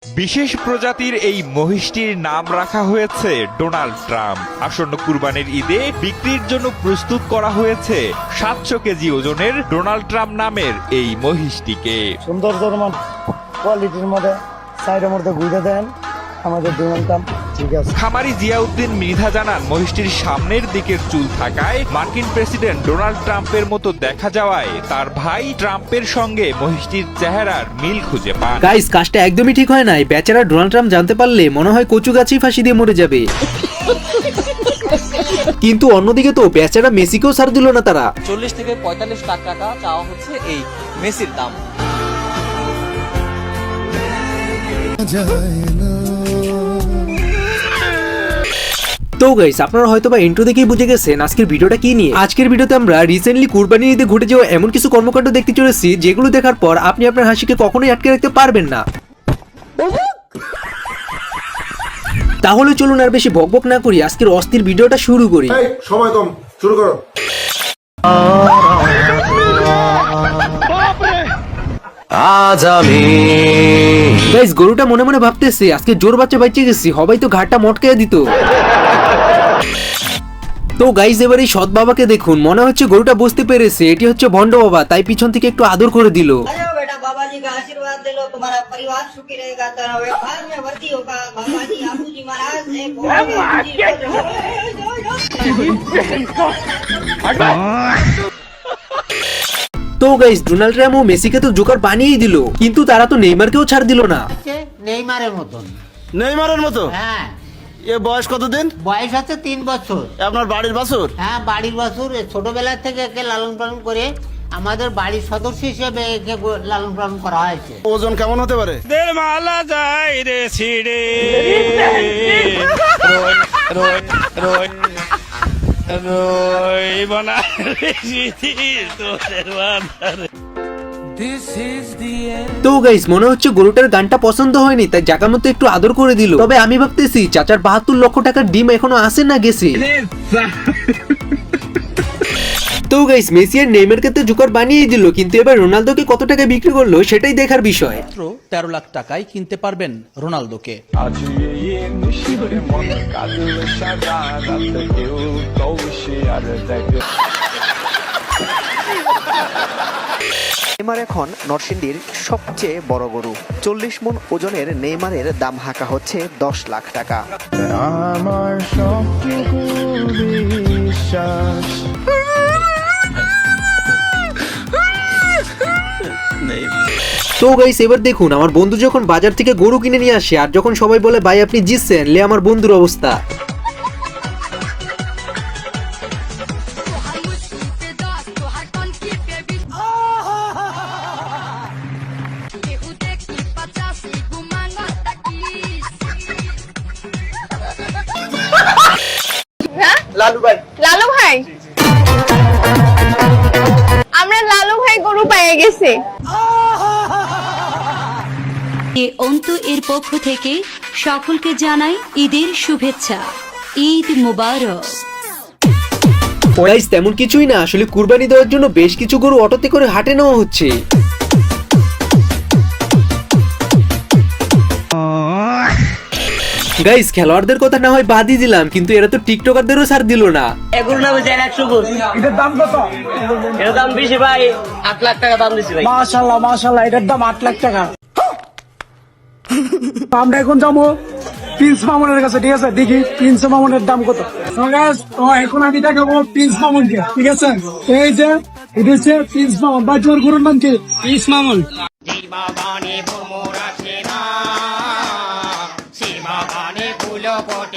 বিশেষ প্রজাতির এই মহিষটির নাম রাখা হয়েছে ডোনাল্ড ট্রাম্প। আসন্ন কুরবানির ঈদে বিক্রির জন্য প্রস্তুত করা হয়েছে 700 কেজি ওজনের ডোনাল্ড ট্রাম্প নামের এই মহিষটিকে। সৌন্দর্যের কোয়ালিটির মধ্যে সাইডের মধ্যে ঘুরে দেন আমাদের ডোনাল্ড ট্রাম্প। খামারি জিয়াউদ্দিন মৃধা জানান, মহিষটির সামনের দিকের চুল থাকায় মার্কিন প্রেসিডেন্ট ডোনাল্ড ট্রাম্পের মতো দেখা যাওয়ায় তার ভাই ট্রাম্পের সঙ্গে মহিষটির চেহারার মিল খুঁজে পান। গাইস, কাজটা একদমই ঠিক হয় নাই। বেচারা ডোনাল্ড ট্রাম্প জানতে পারলে মনে হয় কচু গাছেই ফাঁসি দিয়ে মরে যাবে। কিন্তু অন্যদিকে তো বেচারা মেসিকেও ছাড় দিল না তারা। 40 থেকে 45 লাখ টাকা চাওয়া হচ্ছে এই মেসির দাম। তো গাইস, আপনারা হয়তো বা ইন্ট্রো দেখেই বুঝে গেছেন আজকের ভিডিওটা কি নিয়ে। আজকের ভিডিওতে আমরা রিসেন্টলি কুরবানির ঈদে ঘটে যাওয়া এমন কিছু কর্মকাণ্ড দেখতে চলেছি যেগুলো দেখার পর আপনি আপনার হাসিকে কখনোই আটকে রাখতে পারবেন না। তাহলে চলুন আর বেশি বকবক না করি, আজকের অস্থির ভিডিওটা শুরু করি। সময় কম, শুরু করো। আজ আমি গাইস, গরুটা মনে মনে ভাবতেছে আজকে জোর বাচ্চা বাইচে গেছি, হবাই তো ঘাটটা মটকাইয়া দিত। তো গাইস, এবার এই সৎ বাবাকে দেখুন, মনে হচ্ছে গরুটা বুঝতে পেরেছে এটি হচ্ছে ভণ্ড বাবা, তাই পিছন থেকে একটু আদর করে দিল। बाबाजी का आशीर्वाद ले लो, तुम्हारा परिवार सुखी रहेगा, तुम्हारा व्यापार में वृद्धि होगा। बाबाजी आपूजी महाराज से তো গাইস, ডোনাল্ড ট্রাম্প ও মেসিকে তো জোকার বানিয়েই দিল, কিন্তু তারা তো নেইমারকেও ছাড় দিল না। নেইমারের মতন। নেইমারের মতো? হ্যাঁ। এ বয়স কতদিন? বয়স আছে 3 বছর। আপনার বাড়ির বাছুর? হ্যাঁ, বাড়ির বাছুর। ছোটবেলা থেকে একে লালন পালন করে আমাদের বাড়ির সদস্য হিসেবে একে লালন পালন করা হয়েছে। ওজন কেমন হতে পারে? মালা যায় রে ছিড়ে রোয় রোয় রোয় বনা তো গাইস, মনে হচ্ছে গরুটার গানটা পছন্দ হয়নি, তাই জায়গা মতো একটু আদর করে দিল। তবে আমি ভাবতেছি চাচার 72 লক্ষ টাকার ডিম এখনো আসে না গেছে। তো গাইস, মেসি আর নেইমারকে তো জোকার বানিয়ে দিল, কিন্তু এবার রোনালদোকে কত টাকা বিক্রি করলো সেটাই দেখার বিষয়। 13 লাখ টাকায় কিনতে পারবেন রোনালদোকে। নেইমার এখন নরসিংদীর সবচেয়ে বড় গরু। 40 মণ ওজনের নেইমারের দাম হাঁকা হচ্ছে 10 লাখ টাকা। আমার সবটুকু বিশ্বাস। তো গাইস, এবার দেখুন আমার বন্ধু যখন বাজার থেকে গরু কিনে নিয়ে আসে, আর যখন সবাই বলে ভাই আপনি জিতছেন, লে আমার বন্ধুর অবস্থা। লালু ভাই, আমরা লালু ভাই গরু পেয়ে গেছি। অন্তু এর পক্ষ থেকে সকলকে জানাই ঈদের শুভেচ্ছা। ঈদ মুবারক। গাইস, তেমন কিছুই না, আসলে কুরবানি দেওয়ার জন্য বেশ কিছু গরু অটোতে করে হাটে নেওয়া হচ্ছে। গাইস, খেলোয়াড়দের কথা না হয় বাদই দিলাম, কিন্তু এরা তো টিকটকারদেরও ছাড় দিল না। এগুলোর নাম হচ্ছে 100 গুণ। এটার দাম কত? এর দাম বেশি ভাই, 8 লাখ টাকা দাম দিছি ভাই। মাশাআল্লাহ মাশাআল্লাহ, এটার দাম 8 লাখ টাকা। আমরা এখন যাবো প্রিন্স মামুনের কাছে, ঠিক আছে? দেখি প্রিন্স মামুনের দাম কত। তো এখন আমি দেখাবো প্রিন্স মামুনকে, ঠিক আছে? এই যে এটা হচ্ছে প্রিন্স মামুন। বা জোর গরুর নাম কি? প্রিন্স মামুন। ফুল ফোটে